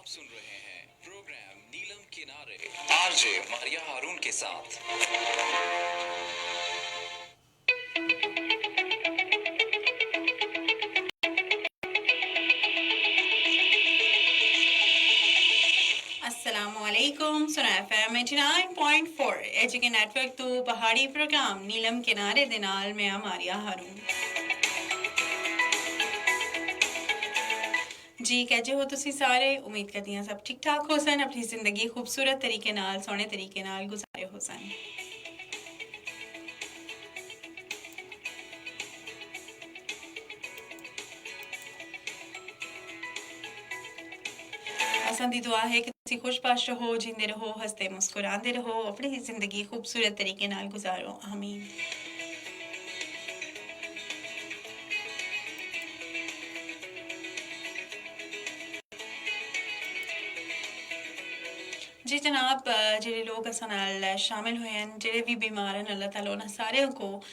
आप सुन रहे हैं प्रोग्राम नीलम किनारे आरजे मारिया हारून के साथ। अस्सलामुअलैकुम। सुना FM 89.4 एजुके नेटवर्क तो पहाड़ी प्रोग्राम नीलम किनारे दे नाल मैं मारिया हारून। जी कैसे हो तुसी सारे? उम्मीद करती हैं सब ठीक ठाक हो सन, अपनी जिंदगी खूबसूरत तरीके नाल सोहने तरीके नाल गुजारे हो सन। असां दी दुआ है कि तुसी खुशबाश रहो, जींदे रहो, हंसते मुस्कुराते रहो, अपनी जिंदगी खूबसूरत तरीके नाल गुजारो। आमीन। जी जनाब, जेडे लोग असां नाल शामिल हुए हैं, जेडे भी बीमार हैं, अल्लाह ताला उन्हां सारेयां को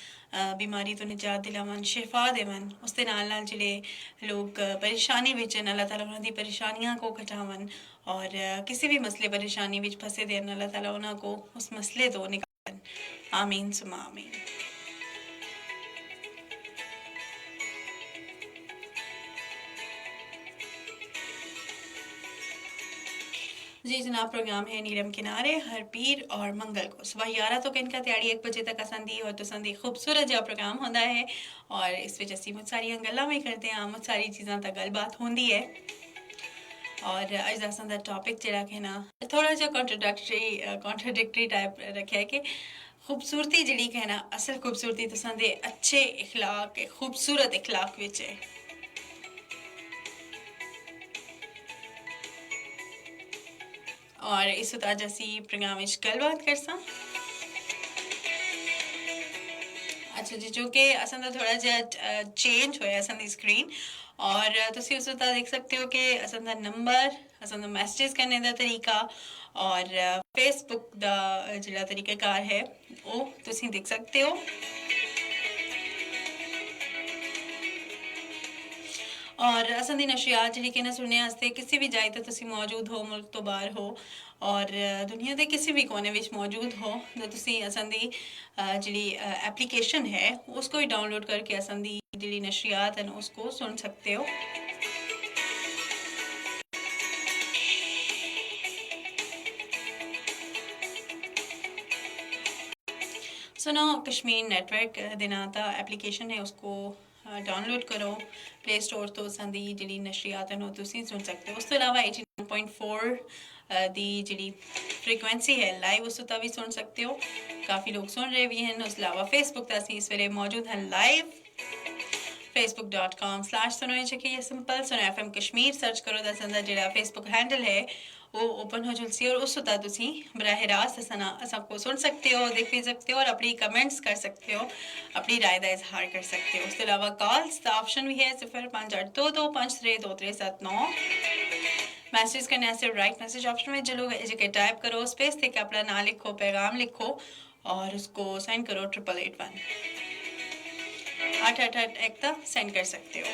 बीमारी तो निजात दिलावन, शिफा देवन। उस दे नाल नाल जेडे लोग परेशानी विच हैं, अल्लाह ताला उन्हां दी परेशानियां को घटावन और किसी भी मसले परेशानी विच फंसे दे अल्लाह ताला उन्हां को उस मसले तो निकालन। आमीन सुमा आमीन। जी जनाब, प्रोग्राम है नीलम किनारे हर पीर और मंगल को सुबह 11 तो इनका तैयारी 1 बजे तक असंदी और तुसंदी खूबसूरत जहा प्रोग्राम होता है और इस वजह से मुझ सारिया गल्लां भी करते हैं, मुझ सारी चीज़ों तक गलबात होती है। और अज का असां दा टॉपिक जेड़ा कि ना थोड़ा जा कॉन्ट्राडिक्टरी टाइप रखा है कि खूबसूरती जिहड़ी कि ना असल खूबसूरती तुसां दे अच्छे इखलाक खूबसूरत इखलाक विच है। और इस वक्त अज असी प्रोग्राम विच गलबात करसां। अच्छा जी, जो कि असां दा थोड़ा जिहा चेंज होया असां दी स्क्रीन और तुसी उस वक्त देख सकते हो कि असां दा नंबर, असां दा मैसेजेस करने दा तरीका और फेसबुक दा जिहड़ा तरीकाकार है वो तुसी देख सकते हो। और असां दी नशियात जिहड़ी कि ना सुनने आस्ते किसी भी जाए तो तुसी मौजूद हो, मुल्क तो बाहर हो और दुनिया के किसी भी कोने विच मौजूद हो तो तुसी असां दी जिहड़ी एप्लीकेशन है उसको ही डाउनलोड करके असां दी जिहड़ी नशियात हैं उसको सुन सकते हो। सुनो कश्मीर नेटवर्क दिनाता एप्लीकेशन है उसको डाउनलोड करो प्ले स्टोर तो संदी जिहड़ी नशरियात हैं तुसी सुन सकते हो। उस तो अलावा 89.4 दी जिहड़ी फ्रीक्वेंसी है लाइव उस तो भी सुन सकते हो। काफ़ी लोग सुन रहे भी हैं। उस अलावा फेसबुक ते असीं इस वेले मौजूद हैं लाइव facebook.com/सुनो ये सिंपल सुनो FM कश्मीर सर्च करो तो असां दा जिहड़ा फेसबुक हैंडल है वो ओपन हो जुलसी और उस वक्त तुसी बराह रास्त सबको सुन सकते हो, देख भी सकते हो और अपनी कमेंट्स कर सकते हो, अपनी राय का इजहार कर सकते हो। उसके अलावा कॉल्स का ऑप्शन भी है 058225327379। मैसेज करने से राइट मैसेज ऑप्शन में जो टाइप करो स्पेस थे अपना नाम लिखो, पैगाम लिखो और उसको सेंड करो 8881 888 तक सेंड कर सकते हो।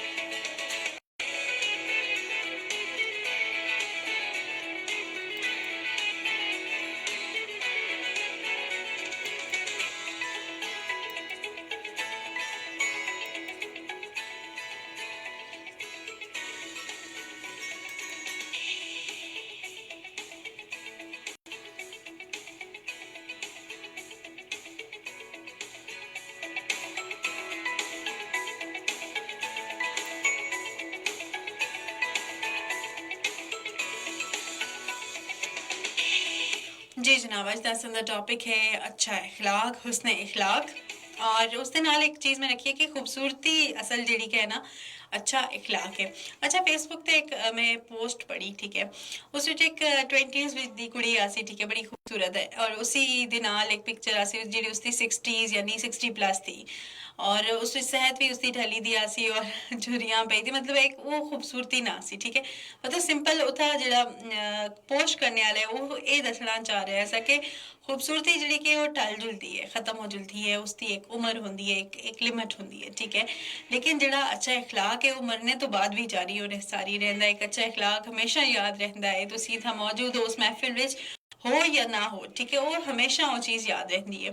जी जनाब, अज का टॉपिक है अच्छा इखलाक, हुस्न इखलाक और उस दिन नाल एक चीज़ में रखी है कि खूबसूरती असल जेड़ी के है ना अच्छा इखलाक है। अच्छा फेसबुक पे एक मैं पोस्ट पढ़ी, ठीक है, उस विच एक 20s दी कुड़ी आसी, ठीक है, बड़ी खूबसूरत है और उसी दे नाल एक पिक्चर आसी जेड़ी उसकी 60s यानी 60 प्लस थी और उस ਵਿੱਚ ਸਿਹਤ ਵੀ ਉਸਦੀ ਢਲੀ ਦੀ ਸੀ ਔਰ ਝੁਰੀਆਂ ਪਈ ਦੀ ਮਤਲਬ ਇੱਕ ਉਹ ਖੂਬਸੂਰਤੀ ਨਾ ਸੀ ਠੀਕ ਹੈ ਮਤਲਬ ਸਿੰਪਲ ਉਥਾ ਜਿਹੜਾ ਪੋਸਟ ਕਰਨੇ ਵਾਲਾ ਉਹ ਇਹ ਦੱਸਣਾ ਚਾਹ ਰਿਹਾ ਸੀ ਕਿ खूबसूरती ਜਿਹੜੀ ਕਿ ਉਹ ਟਲ ਜੁਲਦੀ ਹੈ ਖਤਮ ਹੋ ਜੁਲਦੀ ਹੈ ਉਸਦੀ ਇੱਕ ਉਮਰ ਹੁੰਦੀ ਹੈ ਇੱਕ ਲਿਮਿਟ ਹੁੰਦੀ ਹੈ ਠੀਕ ਹੈ ਲੇਕਿਨ ਜਿਹੜਾ ਅੱਛਾ اخلاق ਹੈ ਉਹ ਮਰਨੇ ਤੋਂ ਬਾਅਦ ਵੀ ਜਾਰੀ ਹੋ ਸਾਰੀ ਰਹਿੰਦਾ ਇੱਕ ਅੱਛਾ اخلاق ਹਮੇਸ਼ਾ ਯਾਦ ਰਹਿੰਦਾ ਹੈ ਤੁਸੀਂ ਤਾਂ ਮੌਜੂਦ ਹੋ ਉਸ ਮਹਿਫਿਲ ਵਿੱਚ हो या ना हो ठीक है और हमेशा वो चीज़ याद रहती है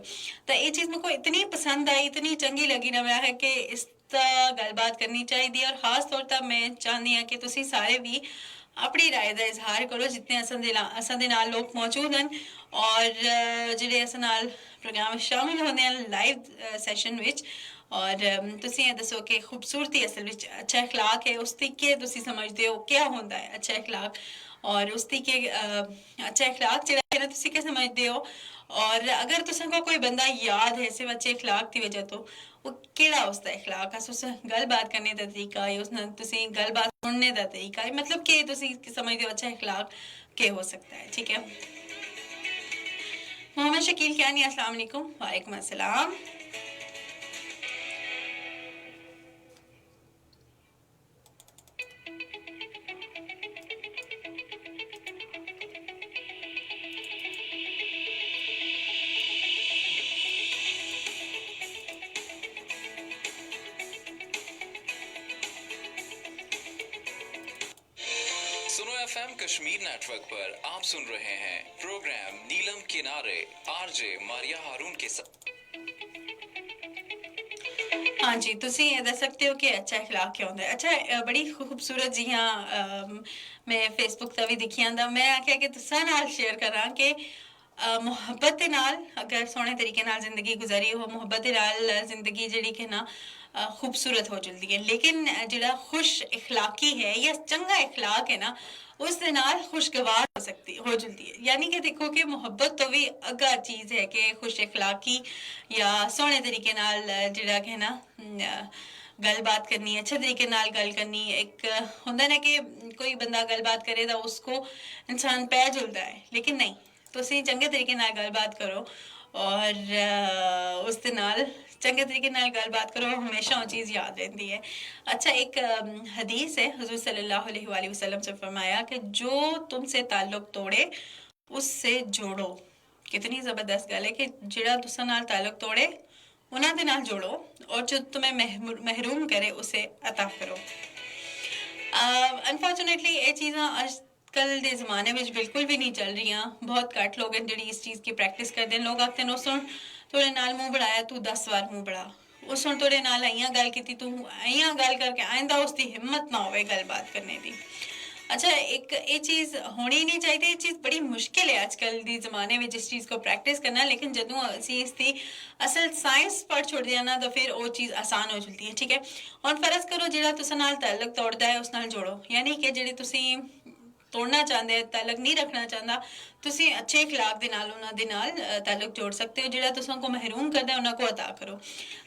तो ये चीज़ मेरे को इतनी पसंद आई इतनी चंगी लगी ना मैं है कि इस गलबात करनी चाहिए और खास तौर पर मैं चाहती हाँ कि तुसी सारे भी अपनी राय का इजहार करो जितने असां दे नाल लोग मौजूद हैं और ਜਿਹੜੇ ਅਸਾਂ ਨਾਲ प्रोग्राम शामिल होने हैं लाइव सैशन विच और तुसी ये दसो कि खूबसूरती असल विच अच्छा अखलाक है उसकी के तुसी समझते हो क्या होता है अच्छा अखलाक और उसकी के अच्छा अखलाक जो है ना तुसी क्या समझते हो और अगर तुसा को कोई बंदा याद है सिर्फ अच्छे अखलाक की वजह तो वो केड़ा उसका अखलाक है उस गलबात करने का तरीका है उस तुसी गलबात सुनने का तरीका है मतलब कि तुसी समझते हो अच्छा अखलाक के हो सकता है ठीक है मोहम्मद शकील कियानी अस्सलाम वालेकुम वालेकुम अस्सलाम सुनो एफएम कश्मीर नेटवर्क पर आप सुन रहे हैं प्रोग्राम नीलम किनारे आरजे मारिया हारून के साथ हाँ जी तुसी ये दस सकते हो कि अच्छा अखलाक क्या होता है अच्छा बड़ी खूबसूरत जी हाँ मैं फेसबुक तक भी दिखियां दा मैं आख्या कि तुसा नाल शेयर करा कि ਮੁਹੱਬਤ ਦੇ ਨਾਲ ਅਗਰ ਸੋਹਣੇ ਤਰੀਕੇ ਨਾਲ ਜ਼ਿੰਦਗੀ ਗੁਜ਼ਾਰੀ ਹੋ ਮੁਹੱਬਤ ਦੇ ਨਾਲ ਜ਼ਿੰਦਗੀ ਜਿਹੜੀ ਕਿ ਨਾ ਖੂਬਸੂਰਤ ਹੋ ਜਲਦੀ ਹੈ ਲੇਕਿਨ ਜਿਹੜਾ ਖੁਸ਼ اخلاقی ਹੈ ਜਾਂ ਚੰਗਾ اخلاق ਹੈ ਨਾ ਉਸ ਦੇ ਨਾਲ ਖੁਸ਼ਗਵਾਰ ਹੋ ਜਲਦੀ ਹੈ ਯਾਨੀ ਕਿ ਦੇਖੋ ਕਿ ਮੁਹੱਬਤ ਤੋਂ ਵੀ ਅੱਗਾ ਚੀਜ਼ ਹੈ ਕਿ ਖੁਸ਼ اخلاقی ਜਾਂ ਸੋਹਣੇ ਤਰੀਕੇ ਨਾਲ ਜਿਹੜਾ ਕਿ ਨਾ गलबात करनी है अच्छे तरीके नाल गल करनी एक होंदा ना कि कोई बंदा गलबात करे तो उसको इंसान पै जुलता है लेकिन नहीं ਤੁਸੀਂ ਚੰਗੇ ਤਰੀਕੇ ਨਾਲ ਗੱਲਬਾਤ ਕਰੋ ਔਰ ਉਸ ਦੇ ਨਾਲ ਚੰਗੇ ਤਰੀਕੇ ਨਾਲ ਗੱਲਬਾਤ ਕਰੋ ਹਮੇਸ਼ਾ ਉਹ ਚੀਜ਼ ਯਾਦ ਰਹਿੰਦੀ ਹੈ अच्छा एक हदीस है हुजूर सल्लल्लाहु अलैहि वसल्लम से फरमाया कि जो तुमसे ताल्लुक तोड़े उससे जोड़ो कितनी ज़बरदस्त गल है कि ਜਿਹੜਾ ਤੁਸਾਂ ਨਾਲ ਤਾल्लुक तोड़े ਉਹਨਾਂ ਦੇ ਨਾਲ ਜੋੜੋ और जो तुम्हें महरूम करे उसे अता करो अनफॉर्चुनेटली ये चीज़ां कल के ज़माने में बिल्कुल भी नहीं चल रही बहुत घट लोग हैं जी इस चीज़ की प्रैक्टिस करते हैं लोग आखते हैं सुन थोड़े नाल मुँह बढ़ाया तू 10 बार मुँह बढ़ा उस सुन थोड़े नाल आइया गल की तू आइया गल करके आइंदा उसकी हिम्मत ना हो गलबात करने की अच्छा एक ये चीज़ होनी नहीं चाहिए ये चीज़ बड़ी मुश्किल है आजकल के ज़माने में जिस चीज़ को प्रैक्टिस करना लेकिन जदों असी इसकी असल साइंस पढ़ छोड़ते हैं ना तो फिर वो चीज़ आसान हो जाती है ठीक है और फर्ज करो जो तुसां नाल ताल्लुक तोड़ता है उस नाल जोड़ो यानी कि जिहड़े तुसी तोड़ना चाहते ताल्लुक नहीं रखना चाहता तुसी अच्छे अखलाक दे नाल उन्हां दे नाल ताल्लुक जोड़ सकते हो जिहड़ा तुसां को महरूम करदा है उन्हां को अता करो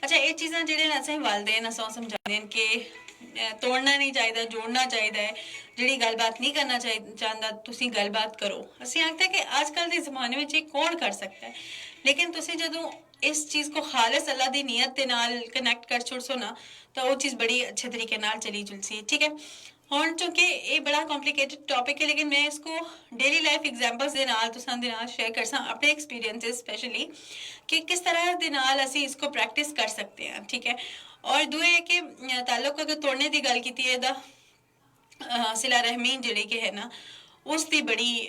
अच्छा ये चीज़ां जिहड़े असें वालदेन असां समझाते हैं कि तोड़ना नहीं चाहिए जोड़ना चाहिए जिहड़ी गलबात नहीं करना चाहता तुसी गलबात करो असीं आखते कि आजकल के ज़माने में कौन कर सकता है लेकिन तुसी जदों इस चीज़ को खालिस अल्लाह दी नियत दे नाल कनैक्ट कर छुड़सो ना तो वो चीज़ बड़ी अच्छे तरीके नाल चली जुलसी ठीक है ਹੁਣ ਚੁੱਕੇ ਇਹ ਬੜਾ ਕੰਪਲਿਕੇਟਡ ਟੌਪਿਕ ਹੈ ਲੇਕਿਨ ਮੈਂ ਇਸਕੋ ਡੇਲੀ ਲਾਈਫ ਐਗਜ਼ਾਮਪਲਸ ਦੇ ਨਾਲ ਤੁਸਾਂ ਦੇ ਨਾਲ ਸ਼ੇਅਰ ਕਰਸਾਂ ਆਪਣੇ ਐਕਸਪੀਰੀਐਂसेस स्पेशली ਕਿ ਕਿਸ ਤਰ੍ਹਾਂ ਦੇ ਨਾਲ ਅਸੀਂ ਇਸਕੋ ਪ੍ਰੈਕਟਿਸ ਕਰ ਸਕਦੇ ਹਾਂ ਠੀਕ ਹੈ ਔਰ ਦੂਏ ਹੈ ਕਿ ਤਾਲੁਕ ਅਗਰ ਤੋੜਨੇ ਦੀ ਗੱਲ ਕੀਤੀ ਹੈ ਇਹਦਾ ਸਿਲਾ ਰਹਿਮੀ ਜਿਹੜੀ ਕਿ ਹੈ ਨਾ ਉਸ ਦੀ ਬੜੀ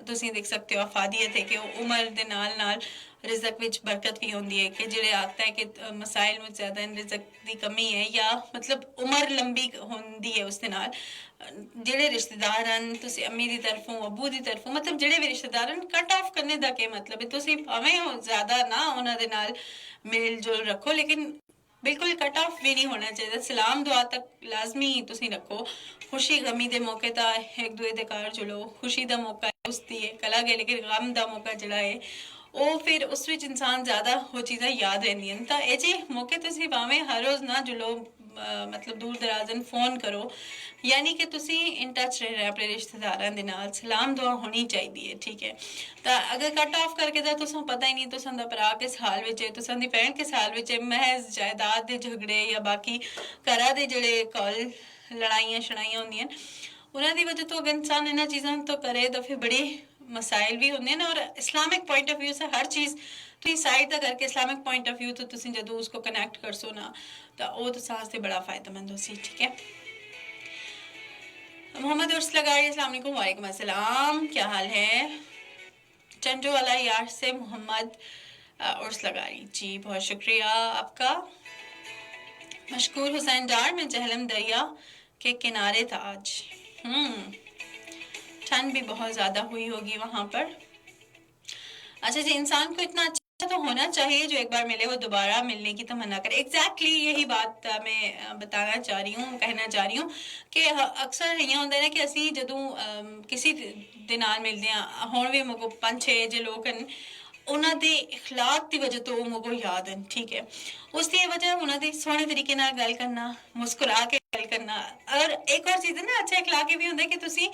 ਤੁਸੀਂ ਦੇਖ ਸਕਦੇ ਹੋ ਅਫਾਦੀਅਤ ਹੈ ਕਿ ਉਮਰ ਦੇ ਨਾਲ ਨਾਲ रिजक विच बरकत भी होती है कि जिहड़े आखता है कि मसाइल में ज़्यादा रिजक की कमी है या मतलब उम्र लंबी होंदी है उसके नाल जिहड़े रिश्तेदार हैं तुसी अम्मी दी तरफों अबू दी तरफों मतलब जिहड़े भी रिश्तेदार हैं कट ऑफ करने दा के मतलब है तुसी भावें ज़्यादा ना उन्हां दे नाल मेल जोल रखो लेकिन बिल्कुल कट ऑफ भी नहीं होना चाहिए सलाम दुआ तक लाजमी तुसी रखो खुशी गमी दे मौके ता एक दूए दे घर जुलो खुशी दा मौका उसदी है कला गए लेकिन गम दा मौका जिहड़ा है ਉਹ ਫਿਰ ਉਸ ਵਿੱਚ ਇਨਸਾਨ ਜ਼ਿਆਦਾ ਉਹ ਚੀਜ਼ਾਂ ਯਾਦ ਰਹਿੰਦੀਆਂ ਤਾਂ ਇਹ ਜੇ ਮੌਕੇ ਤੁਸੀਂ ਭਾਵੇਂ ਹਰ ਰੋਜ਼ ਨਾ ਜੁਲੋ मतलब दूर दराजन फ़ोन करो, यानी कि तुसी इन टच रहना अपने रिश्तेदारां दे नाल, सलाम दुआ होनी चाहिए, ठीक है। तो अगर कट ऑफ करके तो तुसें पता ही नहीं तुसां दा भरा किस हाल विच है, तुसां दी भैन किस हाल विच है, महज जायदाद दे झगड़े या बाकी घरा दे जेह्ड़े कॉल लड़ाइयां शड़ाइयां होंदियां उन्हां दी वजह तो अगर इंसान इन्हां चीज़ां तो करे तो फिर बड़ी मसाइल भी होंदे ना। और इस्लामिक पॉइंट ऑफ व्यू से हर चीज़ तुसीं साइड दा करके इस्लामिक पॉइंट ऑफ व्यू तो तुसीं जदों उसको कनैक्ट करसो ना तो वो तुसां आस्ते बड़ा फ़ायदेमंद होसी, ठीक है। मोहम्मद उर्स लगाई, अस्सलाम वालेकुम। वालेकुम अस्सलाम, क्या हाल है? चंडू वाला यार से मोहम्मद उर्स लगाई जी, बहुत शुक्रिया आपका। मशकूर हुसैन डार में जहलम दरिया के किनारे था आज। ठंड भी बहुत ज़्यादा हुई होगी वहाँ पर। अच्छा जी, इंसान को इतना अच्छा तो होना चाहिए जो एक बार मिले वो दोबारा मिलने की तमन्ना करे। एग्जैक्टली यही बात मैं बताना चाह रही हूँ, कहना चाह रही हूँ कि अक्सर इ'यां होंदा है ना कि असी जदों किसी दे नाल मिलदे आं, हुण भी मगो 5-6 जे लोग न उन्हां दे इखलाक दी वजह तो मगो याद न, ठीक है। उसदी वजह उन्हां दी सोहणे तरीके नाल गल करना, मुस्कुरा के गल करना। और एक और चीज़ है ना, अच्छा इखलाक ये भी होंदा है कि तुसी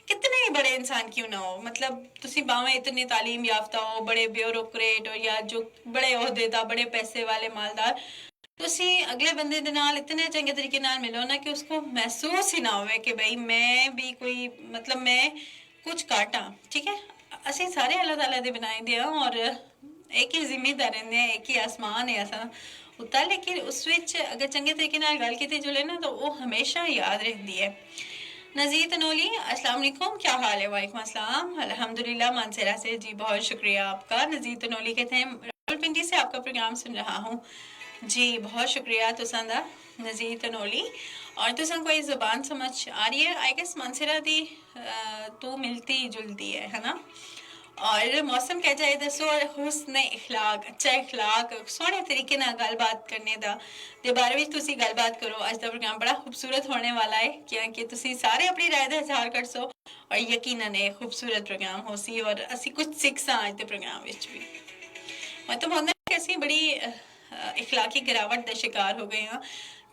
कितने ही बड़े इंसान क्यों ना हो, मतलब तुसी भावें इतने तालीम याफ्ता हो, बड़े ब्यूरोक्रेट हो या जो बड़े ओहदेदार, बड़े पैसे वाले मालदार, तुसी अगले बंदे दे नाल इतने चंगे तरीके नाल मिलो ना कि उसको महसूस ही ना होवे कि भाई मैं भी कोई, मतलब मैं कुछ घट हाँ, ठीक है। ਅਸੀਂ ਸਾਰੇ अल्लाह ताला दे बनाए दे हैं और एक ही जिम्मेदार रहंदे हैं, एक ही आसमान है ऐसा उत्ता, लेकिन उस विच अगर चंगे तरीके नाल गल कीती जुले ना तो वो हमेशा याद रहती है। नज़ीर तनोली, अस्सलाम वालेकुम, क्या हाल है? वालेकुम अस्सलाम, अल्हम्दुलिल्लाह मानसरा से जी, बहुत शुक्रिया आपका। नज़ीर तनोली कहते हैं रावलपिंडी से आपका प्रोग्राम सुन रहा हूँ जी, बहुत शुक्रिया तुसां दा नज़ीर तनोली। और तुसां कोई ज़ुबान समझ आ रही है? आई गेस मानसरा दी तो मिलती जुलती है ना। और मौसम कह जाए दसो, और हुस्न इखलाक, अच्छा इखलाक, सोहने तरीके नाल गलबात करने दा दे बारे विच तुसी गलबात करो। अज दा प्रोग्राम बड़ा खूबसूरत होने वाला है क्योंकि तुसी सारे अपनी राय दा इज़हार करसो और यकीनन एक खूबसूरत प्रोग्राम होसी और असी कुछ सिखसां अज दे प्रोग्राम विच भी। मतलब होंदा है कि असी बड़ी इखलाकी गिरावट का शिकार हो गए हाँ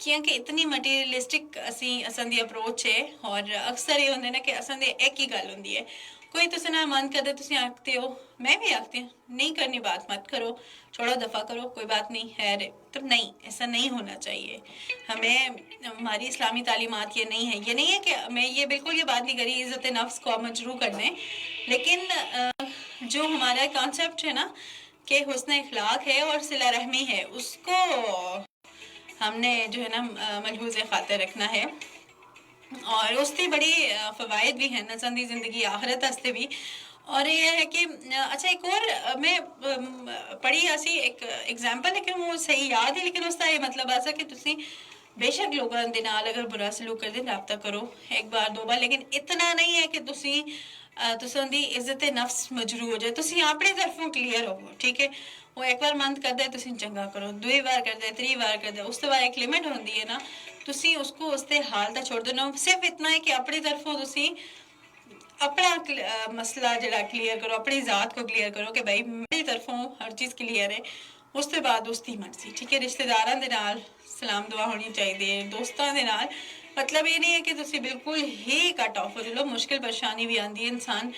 क्योंकि इतनी मटीरियलिस्टिक असां दी अप्रोच है। और अक्सर ये होंदे ना कि असां दे एक ही गल होंदी है, कोई तुसें ना मन करदे तुसीं आखते हो, मैं भी आखती हूँ नहीं करनी बात मत करो, छोड़ो दफ़ा करो, कोई बात नहीं है। तो नहीं, ऐसा नहीं होना चाहिए। हमें हमारी इस्लामी तालीमात ये नहीं है, ये नहीं है कि मैं ये बिल्कुल ये बात नहीं करी इज़्ज़त नफ्स को मजरू कर दें, लेकिन जो हमारा कॉन्सेप्ट है ना कि हुस्न इखलाक है और सिला रहमी है, उसको हमने जो है ना मलहूज़ खातिर रखना है। और उसकी बड़ी फ़वाइद भी हैं इंसान दी ज़िंदगी आखिरत वास्ते भी। और ये है कि अच्छा एक और मैं पढ़ी ऐसी एक एग्जाम्पल, लेकिन वो सही याद है, लेकिन उसका ये मतलब ऐसा कि तुसी बेशक लोगों दे नाल अगर बुरा सलूक कर दे रब्ता करो एक बार दो बार, लेकिन इतना नहीं है कि तुसी तुसां दी इज्जत नफ्स मजरू हो जाए। तुसी अपनी तरफों क्लियर हो, ठीक है। वो एक बार मन कर दे तुसी चंगा करो, दुई बार कर दे, त्री बार कर दे, उस तो बाद एक लिमिट होंदी है ना, तुसी उसको उसते हाल तक छोड़ देना। सिर्फ इतना है कि अपनी तरफों तुसी अपना मसला जरा क्लियर करो, अपनी ज़ात को क्लियर करो कि भाई मेरी तरफों हर चीज़ क्लियर है। उसके बाद उसकी मर्जी, ठीक है। रिश्तेदारां दे नाल सलाम दुआ होनी चाहिए, दोस्तां दे नाल मतलब ये नहीं है कि तुसी बिल्कुल ही कट ऑफ हो। चलो मुश्किल परेशानी भी आती है, इंसान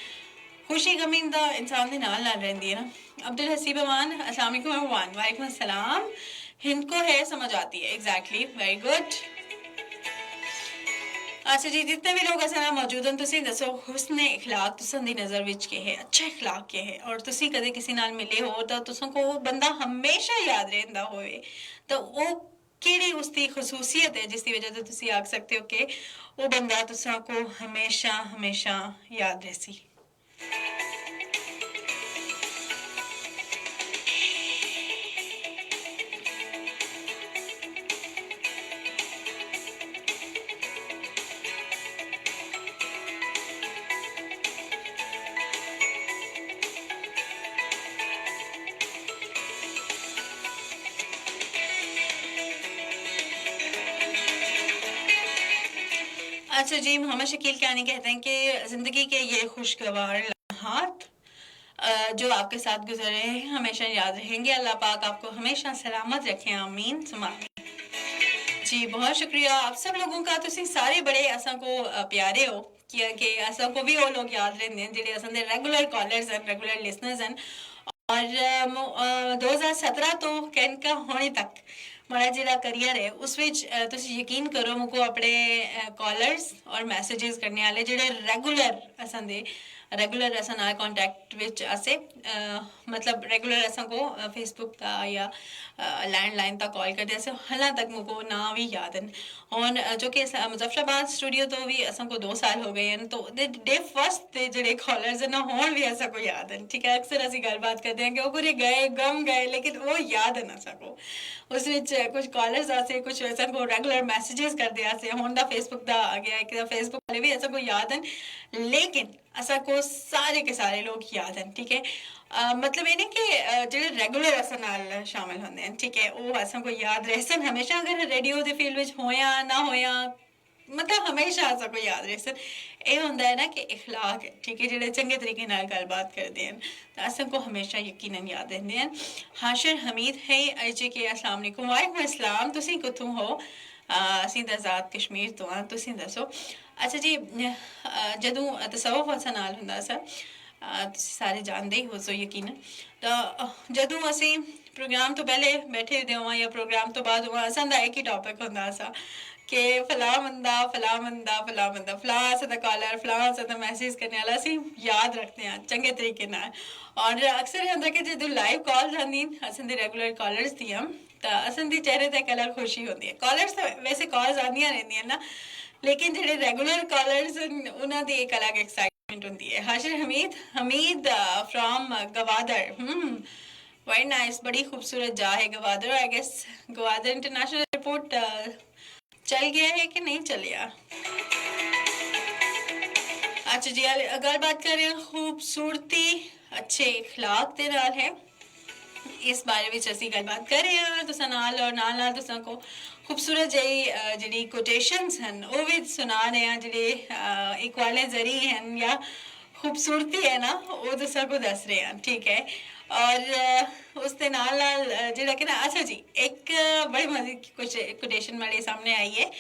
खुशी गमी दा इंसान दे नाल नाल रहंदी है ना। अब्दुल हसीब अमान, अस्सलाम वालेकुम अमान। वालेकुम अस्सलाम, हिंद को है समझ आती है, एग्जैक्टली, वेरी गुड। अच्छा जी, जितने भी लोग असां मौजूद हैं तुसी दसो हुस्न इखलाक तुसां दी नज़र विच के है, अच्छा इखलाक के है, और तुसी कदे किसी नाल मिले हो तो तुसां को वो बंदा हमेशा याद रहिंदा होवे तो वो केड़ी उसकी खसूसियत है जिसकी वजह से तुसी आख सकते हो कि वो बंदा तुसां को हमेशा हमेशा याद रहसी। अच्छा जी, मोहम्मद शकील क्यानी कहते हैं कि ज़िंदगी के ये खुशगवार लम्हात जो आपके साथ गुजरे हैं हमेशा याद रहेंगे। अल्लाह पाक आपको हमेशा सलामत रखें, आमीन सुमा आमीन। जी बहुत शुक्रिया आप सब लोगों का। तुसी सारे बड़े असा को प्यारे हो कि असा को भी वो लोग याद रहिंदे हैं जेह्ड़े असां दे रेगुलर कॉलर्स हैं, रेगुलर लिसनर्स हैं। और 2017 तो कैनका होने तक माड़ा जेह्ड़ा करियर है उस विच तुसी यकीन करो मुझको अपने कॉलर्स और मैसेजेस करने वाले जेह्ड़े रेगुलर असां नाल कांटेक्ट विच असे मतलब रेगुलर असां को फेसबुक ता या लैंडलाइन ता कॉल करते असे हला तक मुझको ना भी याद हैं। और जो कि मुजफ्फराबाद स्टूडियो तो भी असां को 2 साल हो गए हैं तो डे फर्स्ट ते जेह्ड़े कॉलर्स हैं ना होण भी असां को याद हैं। ठीक है, अक्सर असी गलबात करते हैं कि वो पूरे गए गम गए लेकिन वो याद है असां को। उस विच कुछ कॉलर्स आसे कुछ असां को रेगुलर मैसेजेस करते आसे हुण दा फेसबुक दा आ गया कि फेसबुक वाले भी असां को याद हैं लेकिन असां को सारे के सारे लोग याद हैं। ठीक है, मतलब ये नहीं कि जेह्ड़े रेगुलर असां नाल शामिल होंदे हैं ठीक है वो असां को याद रहसन हमेशा अगर रेडियो दे फील्ड विच होया ना होया मतलब हमेशा असां को याद रहसन। ये होंदा है ना कि इखलाक है ठीक है जेह्ड़े चंगे तरीके नाल गलबात करदे हैं तो असां को हमेशा यकीनन याद रहिंदे हैं। हाशिर हमीद है अर्जे के अस्सलाम वालेकुम। वालेकुम अस्सलाम, तुसी कुत्थों हो? असीं दा आज़ाद कश्मीर तो हाँ, तुसी दसो। अच्छा जी, जदों तसव्वुफ असां नाल हुंदा सा ਤੁਸੀਂ ਸਾਰੇ ਜਾਣਦੇ ਹੀ ਹੋ ਸੋ ਯਕੀਨਨ ਤਾਂ ਜਦੋਂ ਅਸੀਂ ਪ੍ਰੋਗਰਾਮ ਤੋਂ ਪਹਿਲੇ ਬੈਠੇ ਹੁੰਦੇ ਹਾਂ ਜਾਂ ਪ੍ਰੋਗਰਾਮ ਤੋਂ ਬਾਅਦ ਅਸਾਂ ਦਾ ਇੱਕ ਹੀ ਟੌਪਿਕ ਹੁੰਦਾ ਸਾ ਕਿ ਫਲਾ ਬੰਦਾ ਫਲਾ ਅਸਾਂ ਦਾ ਕਾਲਰ ਫਲਾ ਅਸਾਂ ਦਾ ਮੈਸੇਜ ਕਰਨ ਵਾਲਾ ਅਸੀਂ ਯਾਦ ਰੱਖਦੇ ਹਾਂ ਚੰਗੇ ਤਰੀਕੇ ਨਾਲ। ਔਰ ਅਕਸਰ ਇਹ ਹੁੰਦਾ ਕਿ ਜਦੋਂ ਲਾਈਵ ਕਾਲਸ ਆਉਂਦੀਆਂ ਅਸਾਂ ਦੇ ਰੈਗੂਲਰ ਕਾਲਰਸ ਦੀਆਂ ਤਾਂ ਅਸਾਂ ਦੇ ਚਿਹਰੇ ਤੇ ਇੱਕ ਅਲੱਗ ਖੁਸ਼ੀ ਹੁੰਦੀ ਹੈ। ਕਾਲਰਸ ਤਾਂ ਵੈਸੇ ਕਾਲਸ ਆਉਂਦੀਆਂ ਰਹਿੰਦੀਆਂ ਨਾ लेकिन ਜਿਹੜੇ रेगुलर कॉलर्स ਉਹਨਾਂ ਦੀ ਇੱਕ ਅਲੱਗ एक्साइटमेंट ਹੁੰਦੀ है। Hashir Hamid from Gwadar very nice, बड़ी खूबसूरत जा है Gwadar. I guess Gwadar international airport चल गया है कि नहीं चलिया। अच्छा जी, गलबात कर रहे हैं खूबसूरती अच्छे इखलाक के नाल है इस बारे में असी गलबात कर रहे हैं तुसां नाल और नाल तुसां को खूबसूरत जी कोटेशंस हैं वो भी सुना रहे हैं जेह्ड़े एक वाले जरी हैं या खूबसूरती है ना वो तुसां को दस रहे हैं। ठीक है, और उसके नाल जेह्ड़ा कि ना अच्छा जी एक बड़ी मजे की कुछ कोटेशन मेरे सामने आई है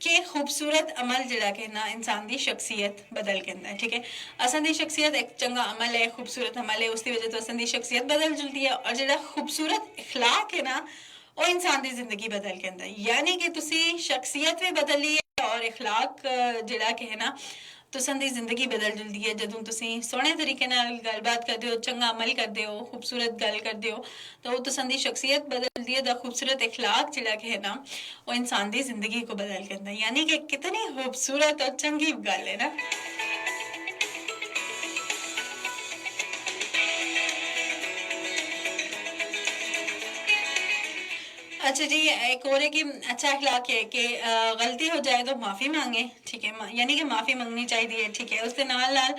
कि खूबसूरत अमल जड़ा कि ना इंसान की शख्सियत बदल के है। ठीक है, असन की शख्सियत एक चंगा अमल है, खूबसूरत अमल है, उसकी वजह तो असन की शख्सियत बदल जल्दी है। और जड़ा खूबसूरत इखलाक है ना वो इंसान की जिंदगी बदल के है, यानी कि तुसी शख्सियत भी बदली है और इखलाक जड़ा कि है ना तुसन दी जिंदगी बदल जल्दी है जदों तुसी सोहने तरीके नाल गलबात करदे हो, चंगा अमल करदे हो, खूबसूरत गल करदे हो तो वो तुसन दी शख्सियत बदलदी है। दा खूबसूरत इखलाक जिहड़ा कि है ना वो इंसान दी जिंदगी को बदल के है, यानी कि कितनी खूबसूरत और चंगी गल है ना। अच्छा जी, एक और है कि अच्छा अखलाक है कि गलती हो जाए तो माफ़ी मांगे। ठीक है, यानी कि माफ़ी मांगनी चाहिए। ठीक है, उसके नाल नाल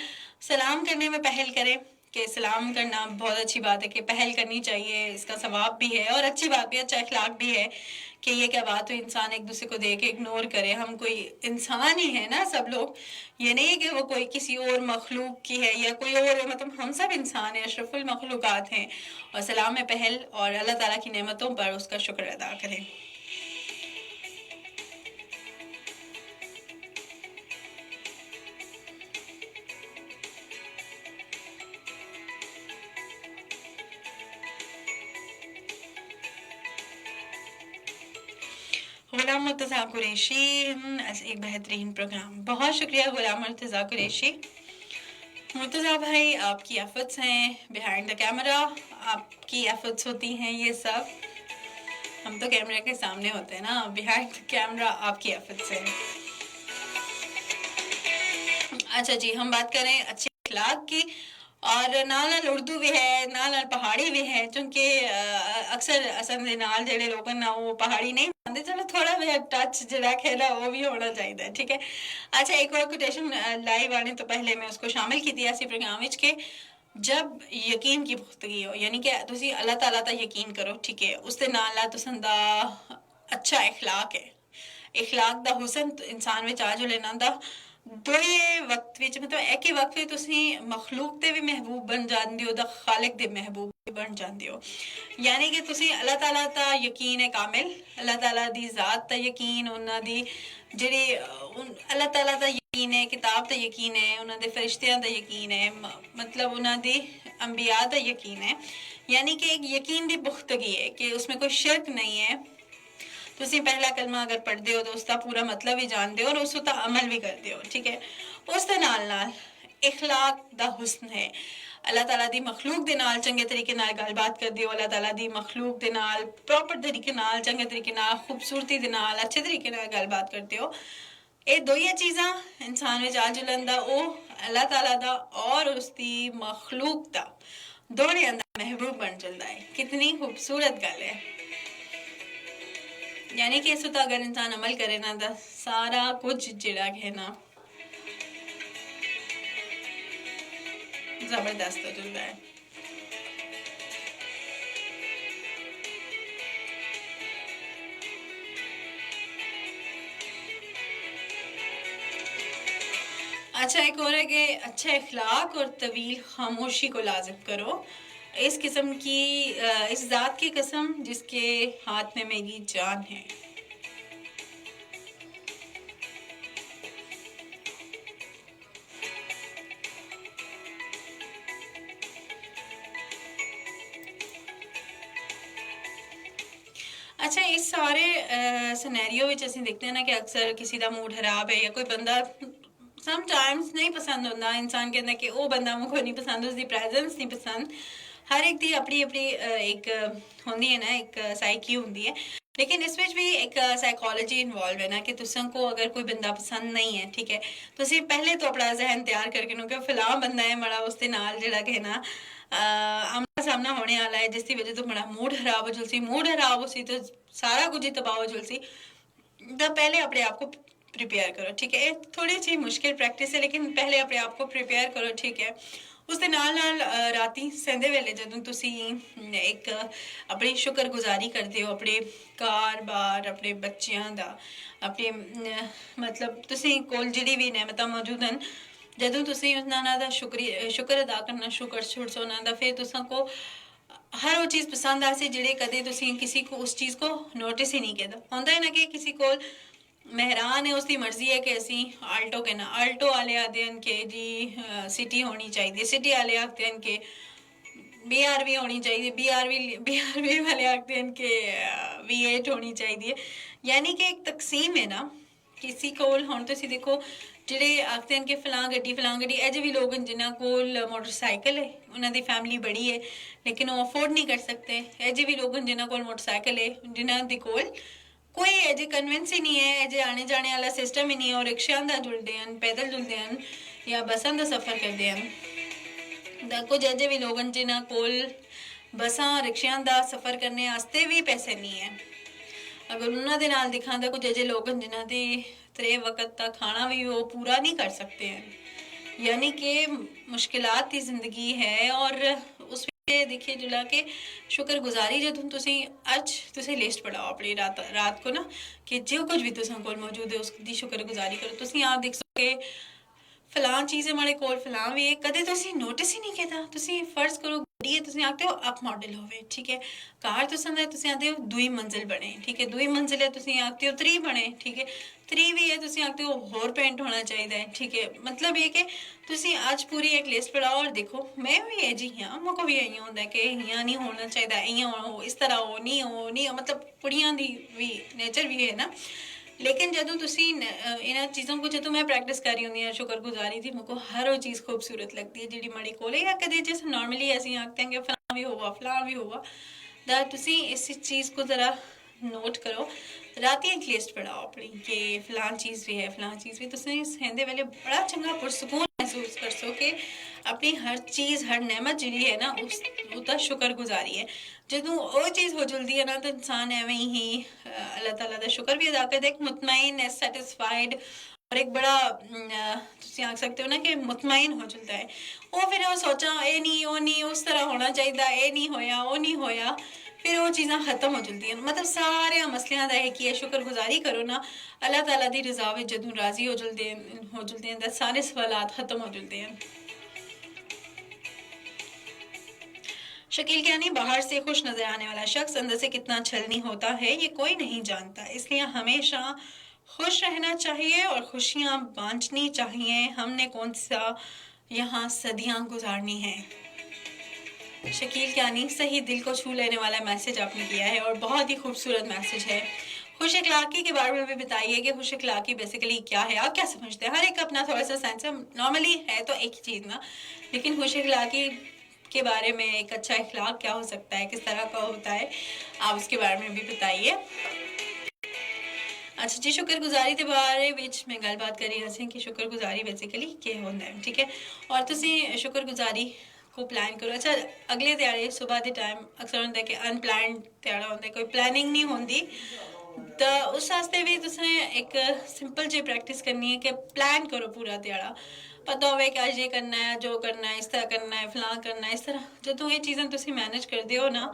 सलाम करने में पहल करें कि सलाम करना बहुत अच्छी बात है कि पहल करनी चाहिए, इसका सवाब भी है और अच्छी बात भी, अच्छा अखलाक भी है कि ये क्या बात हो इंसान एक दूसरे को देख के इग्नोर करे। हम कोई इंसान ही है ना सब लोग, ये नहीं है कि वो कोई किसी और मखलूक की है या कोई और, मतलब हम सब इंसान हैं, अशरफुल मखलूक़ात हैं। और सलाम में पहल और अल्लाह ताला की नेमतों पर उसका शुक्र अदा करें। गुलाम मुर्तज़ा कुरैशी, एक बेहतरीन प्रोग्राम, बहुत शुक्रिया गुलाम मुर्तज़ा कुरैशी। मुर्तज़ा भाई आपकी एफर्ट्स हैं बिहाइंड द कैमरा, आपकी एफर्ट्स होती हैं ये सब, हम तो कैमरे के सामने होते हैं ना, बिहाइंड द कैमरा आपकी एफर्ट्स हैं। अच्छा जी, हम बात करें अच्छे अखलाक की और नाल नाल उर्दू भी है, नाल नाल पहाड़ी भी है, क्योंकि अक्सर असन दे नाल जेह्ड़े लोग ना वो पहाड़ी नहीं जानते, चलो थोड़ा भी टच जेह्ड़ा है ना वो भी होना चाहिए। ठीक है, अच्छा एक और कोटेशन लाइव आने तो पहले मैं उसको शामिल की थी ऐसे प्रोग्राम विच के जब यकीन की पुख्तगी हो, यानी कि तुसी अल्लाह ताला ता यकीन करो। ठीक है, उसदे नाल नाल तुसन दा अच्छा इखलाक है, इखलाक दा हुसन इंसान विच आ जो लेना दा ਦੋਏ ਵਕਤ ਵਿੱਚ ਮਤਲਬ ਇੱਕ ਹੀ ਵਕਤ ਵਿੱਚ ਤੁਸੀਂ ਮਖਲੂਕ ਦੇ ਵੀ ਮਹਿਬੂਬ ਬਣ ਜਾਂਦੇ ਹੋ ਤਾਂ ਖਾਲਿਕ ਦੇ ਮਹਿਬੂਬ ਵੀ ਬਣ ਜਾਂਦੇ ਹੋ ਯਾਨੀ ਕਿ ਤੁਸੀਂ ਅੱਲਾਹ ਤਾਲਾ ਦਾ ਯਕੀਨ ਹੈ ਕਾਮਿਲ ਅੱਲਾਹ ਤਾਲਾ ਦੀ ਜ਼ਾਤ ਦਾ ਯਕੀਨ ਉਹਨਾਂ ਦੀ ਜਿਹੜੀ ਅੱਲਾਹ ਤਾਲਾ ਦਾ ਯਕੀਨ ਹੈ ਕਿਤਾਬ ਦਾ ਯਕੀਨ ਹੈ ਉਹਨਾਂ ਦੇ ਫਰਿਸ਼ਤਿਆਂ ਦਾ ਯਕੀਨ ਹੈ मतलब ਉਹਨਾਂ ਦੀ ਅੰਬਿਆ ਦਾ ਯਕੀਨ ਹੈ यानी कि एक यकीन की पुख्तगी है कि उसमें कोई शिरक नहीं है ਤੁਸੀਂ ਪਹਿਲਾ ਕਲਮਾ ਅਗਰ ਪੜ੍ਹਦੇ ਹੋ ਤਾਂ ਉਸ ਦਾ ਪੂਰਾ ਮਤਲਬ ਵੀ ਜਾਣਦੇ ਹੋ ਔਰ ਉਸ ਉਤੇ ਅਮਲ ਵੀ ਕਰਦੇ ਹੋ ਠੀਕ ਹੈ ਉਸ ਦੇ ਨਾਲ ਨਾਲ ਇਖਲਾਕ ਦਾ ਹੁਸਨ ਹੈ ਅੱਲਾਹ ਤਾਲਾ ਦੀ ਮਖਲੂਕ ਦੇ ਨਾਲ ਚੰਗੇ ਤਰੀਕੇ ਨਾਲ ਗੱਲਬਾਤ ਕਰਦੇ ਹੋ ਅੱਲਾਹ ਤਾਲਾ ਦੀ ਮਖਲੂਕ ਦੇ ਨਾਲ ਪ੍ਰੋਪਰ ਤਰੀਕੇ ਨਾਲ ਚੰਗੇ ਤਰੀਕੇ ਨਾਲ ਖੂਬਸੂਰਤੀ ਦੇ ਨਾਲ ਅੱਛੇ ਤਰੀਕੇ ਨਾਲ ਗੱਲਬਾਤ ਕਰਦੇ ਹੋ ਇਹ ਦੋਹੀਆਂ ਚੀਜ਼ਾਂ ਇਨਸਾਨ ਵਿੱਚ ਆ ਜੁਲਣ ਦਾ ਉਹ ਅੱਲਾਹ ਤਾਲਾ ਦਾ ਔਰ ਉਸ ਦੀ ਮਖਲੂਕ ਦਾ ਦੋਨੇ ਦਾ ਮਹਿਬੂਬ ਬਣ ਜਾਂਦਾ ਹੈ ਕਿਤਨੀ ਖੂਬਸੂਰਤ ਗੱਲ ਹੈ यानी कि इस उत अगर इंसान अमल करे ना तो सारा कुछ जिड़ा है ना जबरदस्त हो जाता है अच्छा एक और है कि अच्छा इखलाक और तवील खामोशी को लाजिम करो इस किस्म की इस ज़ात की कसम जिसके हाथ में मेरी जान है अच्छा इस सारे सिनेरियो विच असीं देखते हैं ना कि अक्सर किसी का मूड खराब है या कोई बंदा समटाइम्स नहीं पसंद होता इंसान कहता कि वो बंदा मुझे नहीं पसंद उसकी प्रेजेंस नहीं पसंद हर एक दी अपनी अपनी एक होंदी है ना एक साइकी होंदी है लेकिन इस विच भी एक साइकोलॉजी इन्वॉल्व है ना कि तुसां को अगर कोई बंदा पसंद नहीं है ठीक है तो असीं पहले तो अपना जहन तैयार करके नो कि फलां बंदा है बड़ा उसके नाल जिहड़ा कि ना आमना सामना होने वाला है जिसकी वजह तो बड़ा मूड खराब हो जुलसी मूड खराब हो सी तो सारा कुछ ही तबाह हो जुलसी तो पहले अपने आप को प्रिपेयर करो ठीक है थोड़ी सी मुश्किल प्रैक्टिस है लेकिन पहले अपने आप को प्रिपेयर करो ठीक है ਉਸ ਦੇ ਨਾਲ ਨਾਲ ਰਾਤੀ ਸੌਂਦੇ ਵੇਲੇ ਜਦੋਂ ਤੁਸੀਂ ਇੱਕ ਆਪਣੀ ਸ਼ੁਕਰਗੁਜ਼ਾਰੀ ਕਰਦੇ ਹੋ ਆਪਣੇ ਘਰ-ਬਾਰ ਆਪਣੇ ਬੱਚਿਆਂ ਦਾ ਆਪਣੇ ਮਤਲਬ ਤੁਸੀਂ ਕੋਲ ਜਿਹੜੀ ਵੀ ਨਿਮਤਾਂ ਮੌਜੂਦ ਹਨ ਜਦੋਂ ਤੁਸੀਂ ਉਹਨਾਂ ਦਾ ਸ਼ੁਕਰ ਅਦਾ ਕਰਨਾ ਸ਼ੁਕਰ ਛੋੜੋ ਉਹਨਾਂ ਦਾ ਫਿਰ ਤੁਸੀਂ ਕੋ हर वो चीज़ पसंद आ सी जेड़े कदे तुसी किसी को उस चीज़ को नोटिस ही नहीं किया होंदा है ना कि किसी को मेहरान है उसकी मर्जी है कि असी आल्टो कहना आल्टो वाले आते हैं कि जी सिटी होनी चाहिए सिटी वाले आते हैं कि BRV होनी चाहिए BRV वाले आते हैं कि V8 होनी चाहिए यानी कि एक तकसीम है ना किसी को हुण तुसीं देखो ਜਿਹੜੇ ਆਖਦੇ ਹਨ ਕਿ ਫਲਾਂ ਗੱਡੀ ਅਜੇ ਵੀ ਲੋਕ ਜਿਨ੍ਹਾਂ ਕੋਲ ਮੋਟਰਸਾਈਕਲ ਹੈ ਉਹਨਾਂ ਦੀ ਫੈਮਿਲੀ ਬੜੀ ਹੈ ਲੇਕਿਨ ਉਹ ਅਫੋਰਡ ਨਹੀਂ ਕਰ ਸਕਦੇ ਅਜੇ ਵੀ ਲੋਕ ਜਿਨ੍ਹਾਂ ਕੋਲ ਮੋਟਰਸਾਈਕਲ ਹੈ ਜਿਨ੍ਹਾਂ ਦੀ ਕੋਲ ਕੋਈ ਅਜੇ ਕਨਵੈਂਸ ਹੀ ਨਹੀਂ ਹੈ ਅਜੇ ਆਣੇ ਜਾਣੇ ਵਾਲਾ ਸਿਸਟਮ ਹੀ ਨਹੀਂ ਹੈ ਉਹ ਰਿਕਸ਼ਿਆਂ ਦਾ ਜੁੜਦੇ ਹਨ ਪੈਦਲ ਜੁੜਦੇ ਹਨ ਜਾਂ ਬੱਸਾਂ ਦਾ ਸਫ਼ਰ ਕਰਦੇ ਹਨ ਦਾ ਕੁਝ ਅਜੇ ਵੀ ਲੋਕ ਜਿਨ੍ਹਾਂ ਕੋਲ ਬੱਸਾਂ ਰਿਕਸ਼ਿਆਂ ਦਾ ਸਫ਼ਰ ਕਰਨੇ ਵਾਸਤੇ ਵੀ ਪੈਸੇ ਨਹੀਂ ਹੈ अगर उन्होंने नाल दिखांदा कुछ अजे लोग जिन्हां दे 3 वक्त का खाना भी वो पूरा नहीं कर सकते हैं यानी कि मुश्किलात की जिंदगी है और उस देखिए जुला के शुक्रगुजारी जो तुसी अज तुसी लिस्ट पढ़ाओ अपनी रात को ना कि जो कुछ भी तुसां कोल मौजूद है उसकी शुक्रगुजारी करो तुसी आप देख सको फलां चीज़ हमारे कोल फलां भी है कदे तुसी नोटिस ही नहीं किया तुसी फर्ज करो गड्डी है तुसी आखते हो अप मॉडल होवे ठीक है कार तुसां दा तुसी आखते हो दुई मंजिल बने ठीक है दुई मंजिल है तुसी आखते हो 3 बने ठीक है 3 भी है तुसी आखते हो होर पेंट होना चाहिए ठीक है मतलब ये कि तुसी आज पूरी एक लिस्ट पढ़ाओ और देखो मैं भी है जी हाँ मुझको भी यही होता है कि यहाँ नहीं होना चाहिए इं हो इस तरह हो नहीं हो मतलब कुड़ियां दी भी नेचर भी है ना लेकिन जदों तुसी इन्हां चीज़ों को जदों मैं प्रैक्टिस कर रही होंदी शुक्रगुजारी थी मुझको हर वो चीज़ खूबसूरत लगती है जिहड़ी माड़ी कोल या कदे जिस नॉर्मली असीं आखते हैं कि फलां भी होगा दा तुसी इस चीज़ को ज़रा नोट करो राती एक लिस्ट पढ़ाओ अपनी कि फलां चीज़ भी है फलां चीज़ भी तुसी सेंदे वेले बड़ा चंगा पुरसकून महसूस कर सो कि अपनी हर चीज़ हर नेमत जिहड़ी है ना उसका शुक्रगुजारी है जदों वो चीज़ हो जुलदी है ना तो इंसान एवें ही अल्लाह ताला दा शुक्र भी अदा करदा एक मुतमईन है सैटिस्फाइड और एक बड़ा तुसी आख सकते हो ना कि मुतमईन हो जुलदा है वो फिर वो सोचा ये नहीं उस तरह होना चाहिए ये नहीं होया वो नहीं होया फिर वो चीज़ां ख़त्म हो जल्दियां मतलब सारे मसलियां दा है कि शुक्रगुजारी करो ना अल्लाह ताला दी रज़ा विच जदों राज़ी हो जल्दे हैं तो सारे सवालात ख़त्म हो जल्दे हैं। शकील कियानी बाहर से खुश नजर आने वाला शख्स अंदर से कितना छलनी होता है ये कोई नहीं जानता, इसलिए हमेशा खुश रहना चाहिए और खुशियां बांटनी चाहिए। हमने कौन सा यहाँ सदियां गुजारनी है। शकील कियानी सही दिल को छू लेने वाला मैसेज आपने किया है और बहुत ही खूबसूरत मैसेज है। खुश अखलाकी के बारे में भी बताइए कि खुश अखलाकी बेसिकली क्या है, आप क्या समझते हैं। हर एक अपना थोड़ा सा सेंस है, नॉर्मली है तो एक ही चीज़ ना, लेकिन खुश अखलाकी के बारे में एक अच्छा इखलाक क्या हो सकता है, किस तरह का होता है, आप उसके बारे में भी बताइए। अच्छा जी, शुक्रगुजारी के बारे ਵਿੱਚ मैं गलबात कर रही हूँ कि शुक्रगुजारी बेसिकली क्या होता है, ठीक है। और तुसी शुक्रगुजारी को प्लान करो। अच्छा अगले ध्याड़े सुबह के टाइम अक्सर होंदा है कि अनप्लान ध्याड़ा होंदा है, कोई प्लानिंग नहीं होंदी, तो उस वास्ते भी तुसें एक सिंपल जी प्रैक्टिस करनी है कि प्लान करो पूरा ध्याड़ा। पता होवे कि अज ये करना है, जो करना है, इस तरह करना है, फलां करना है, इस तरह जो ये चीज़ां तुसी मैनेज करदे हो ना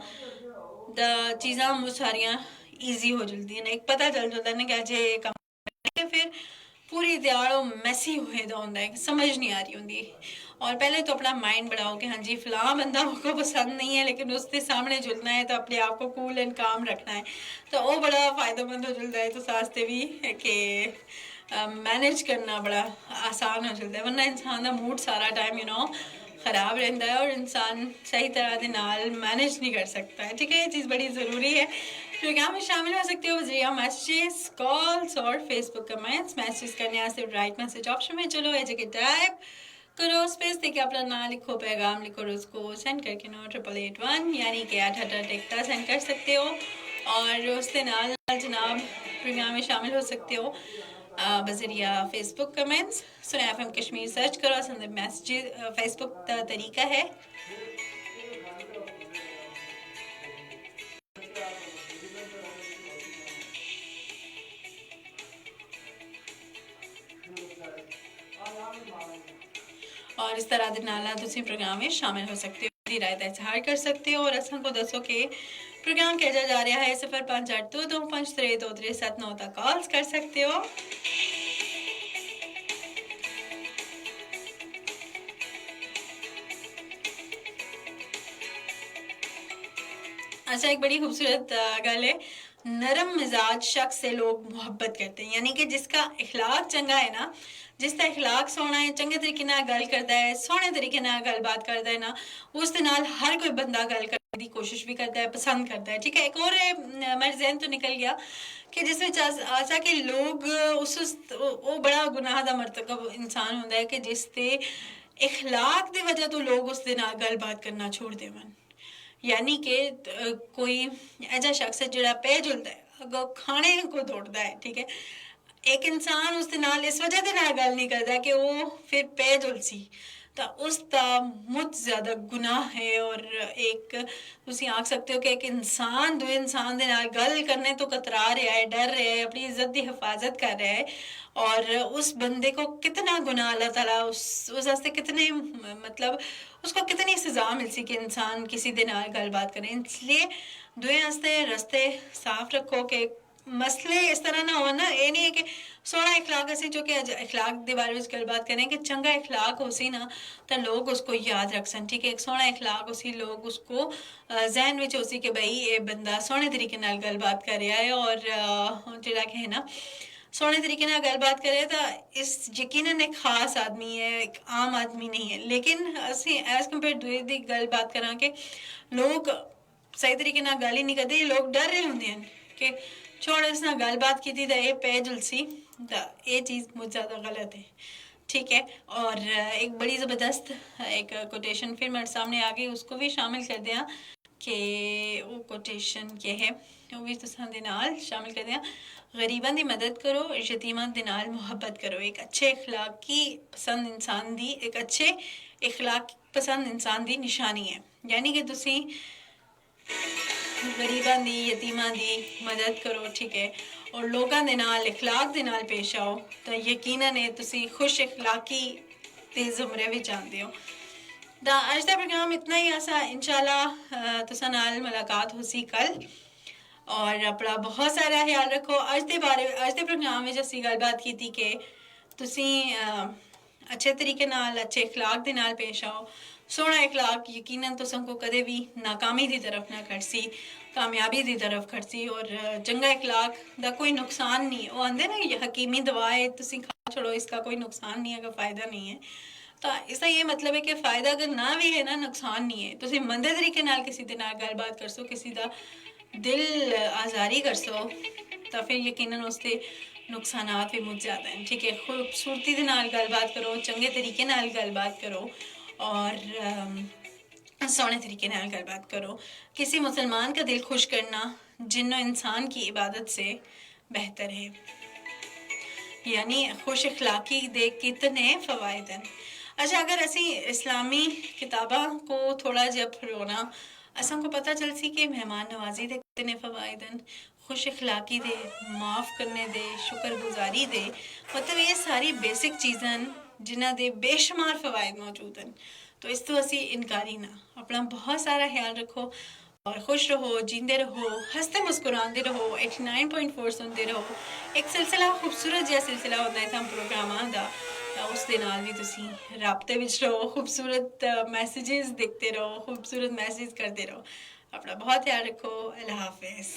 द चीज़ां बहुत सारियां ईजी हो जल्दियां ने। एक पता चल जाता है ना कि अज ये कम है, फिर पूरी ध्याड़ मैसी हुए दा होंदा है, समझ नहीं आ रही होंदी। और पहले तो अपना माइंड बढ़ाओ कि हाँ जी फलां बंदा मुझको पसंद नहीं है लेकिन उसके सामने जुलना है तो अपने आप को कूल एंड काम रखना है, तो वो बड़ा फ़ायदेमंद हो जुलता है। तो सास्ते भी है कि मैनेज करना बड़ा आसान हो जाता है, वरना इंसान का मूड सारा टाइम ख़राब रहता है और इंसान सही तरह के नाल मैनेज नहीं कर सकता है, ठीक है। ये चीज़ बड़ी ज़रूरी है। प्रोग्राम में शामिल हो सकते हो वजरिया मैसेजेस, कॉल्स और फेसबुक कमेंट्स। मैसेज करने वास्ते राइट मैसेज ऑप्शन में चलो ये जगह टाइप करो, स्पेस देके अपना नाम लिखो, पैगाम लिखो और उसको सेंड करके 9881 यानी कि 888 सेंड कर सकते हो। और उसके नाल जनाब प्रोग्राम में शामिल हो सकते हो बजरिया फेसबुक कमेंट्स। सुना FM कश्मीर सर्च करो, संदर मैसेज फेसबुक का तरीका है। और इस तरह के नाल तुसी प्रोग्राम में शामिल हो सकते हो, राय का इजहार कर सकते हो और असा को दसो कि प्रोग्राम भेजा जा रहा है। 0582253237 तक कॉल्स कर सकते हो। अच्छा एक बड़ी खूबसूरत गल है, नरम मिजाज शख्स से लोग मोहब्बत करते हैं, यानी कि जिसका इखलाक चंगा है ना, जिसका इखलाक सोहना है, चंगे तरीके नाल गल करता है, सोहने तरीके नाल गलबात करता है ना, उस दे नाल हर कोई बंदा गल करने की कोशिश भी करता है, पसंद करता है, ठीक है। एक और मेरे जहन तो निकल गया कि जिस विच आशा कि लोग वो बड़ा गुनाह दा मरतकब इंसान होंदा है कि जिस ते इखलाक दी वजह तो लोग उस दे नाल गलबात करना छोड़ देवन। यानी कि कोई ऐसा शख्स है जिहड़ा पे जुलदा है, अगों खाने को दौड़दा है, ठीक है। एक इंसान उस दे नाल इस वजह दे नाल गल नहीं करदा कि वो फिर पे जुलसी, तो उसका मुझ ज़्यादा गुनाह है। और एक तुसी आख सकते हो कि एक इंसान दूए इंसान दे नाल गल करने तो कतरा रहा है, डर रहा है, अपनी इज्जत की हिफाजत कर रहा है, और उस बंदे को कितना गुनाह अल्लाह ताला उस वास्ते कितने मतलब उसको कितनी सज़ा मिल सी कि इंसान किसी दे नाल गलबात करे। इसलिए दुए वास्ते रस्ते साफ रखो कि मसले इस तरह ना हो ना, ये नहीं है कि सोहना इखलाक असी जो कि इखलाक के बारे में गलबात करें कि चंगा इखलाक हो सी ना तो लोग उसको याद रख सन, ठीक है। एक सोहना इखलाक हो सी लोग उसको जहन में हो सी कि भाई ये बंदा सोहने तरीके नाल गलबात कर रहा है और जेड़ा कि है ना सोहने तरीके नाल गलबात करे तो इस यकीनन एक खास आदमी है, एक आम आदमी नहीं है। लेकिन असी एज कंपेयर दूए दी गलबात करा के लोग सही तरीके नाल गल ही नहीं करते, लोग डर रहे होंगे हैं कि छोड़ इस ना गलबात की थी तो ये पे जुलसी, तो ये चीज़ मुझे ज़्यादा गलत है, ठीक है। और एक बड़ी ज़बरदस्त एक कोटेशन फिर मेरे सामने आ गई, उसको भी शामिल कर दिया कि वो कोटेशन क्या है, वो भी तुसां दे नाल शामिल कर दिया। गरीबां दी मदद करो, यतीमां दे नाल मुहब्बत करो, एक अच्छे इखलाकी पसंद इंसान दी, एक अच्छे इखलाक पसंद इंसान दी निशानी है। यानी कि तुसी गरीबां दी यतीमां दी मदद करो, ठीक है, और लोगों दे नाल इखलाक दे नाल पेश आओ, तो यकीनन तुसी खुश इखलाकी दे ज़ुमरे विच आंदे हो। दा अज दा प्रोग्राम इतना ही आसा इंशाल्लाह तुसा नाल मुलाकात होसी कल और अपना बहुत सारा ख्याल रखो। अज दे प्रोग्राम में असी गलबात की कि ਤੁਸੀਂ अच्छे तरीके नाल अच्छे इखलाक दे नाल पेश आओ। सोहना इखलाक यकीनन तुसां को कदे भी नाकामी दी तरफ ना खड़सी, कामयाबी दी तरफ खड़सी। और चंगा इखलाक दा कोई नुकसान नहीं। वो आंदे ना ये हकीमी दवा है, तुसी खा छोड़ो, इसका कोई नुकसान नहीं है, कोई फ़ायदा नहीं है। तो इसका ये मतलब है कि फ़ायदा अगर ना भी है ना, नुकसान नहीं है। तुसी मंदे तरीके नाल किसी दे नाल गलबात करसो, किसी दा दिल आज़ारी करसो, तो फिर यकीनन उसके नुकसानात भी मुझ जाते हैं। ठीक है, खूबसूरती दे नाल गलबात करो, चंगे तरीके नाल गलबात करो और सोहने तरीके नाल गलबात करो। किसी मुसलमान का दिल खुश करना जिन्नो इंसान की इबादत से बेहतर है। यानी खुश अखलाकी दे कितने फ़वाइद हैं। अच्छा, अगर असी इस्लामी किताबां को थोड़ा जहा पढ़ोना, असां को पता चल सी कि मेहमान नवाजी दे कितने फ़वाइद हैं, खुश अखलाकी दे, माफ़ करने दे, शुक्रगुजारी दे। मतलब ये सारी बेसिक चीज़ां जिन्हां दे बेशुमार फ़वाइद मौजूद हैं। तो इस तो असी इनकारी ना। अपना बहुत सारा ख्याल रखो और खुश रहो, जींदे रहो, हंसते मुस्कुराते रहो, 89.4 सुनते रहो। एक सिलसिला खूबसूरत जिहा सिलसिला होता है था प्रोग्रामां दा, उस दे नाल भी तुसी राबते विच रहो, खूबसूरत मैसेजेस देखते रहो, खूबसूरत मैसेज करते रहो। अपना बहुत ख्याल रखो। अल्लाह हाफिज़।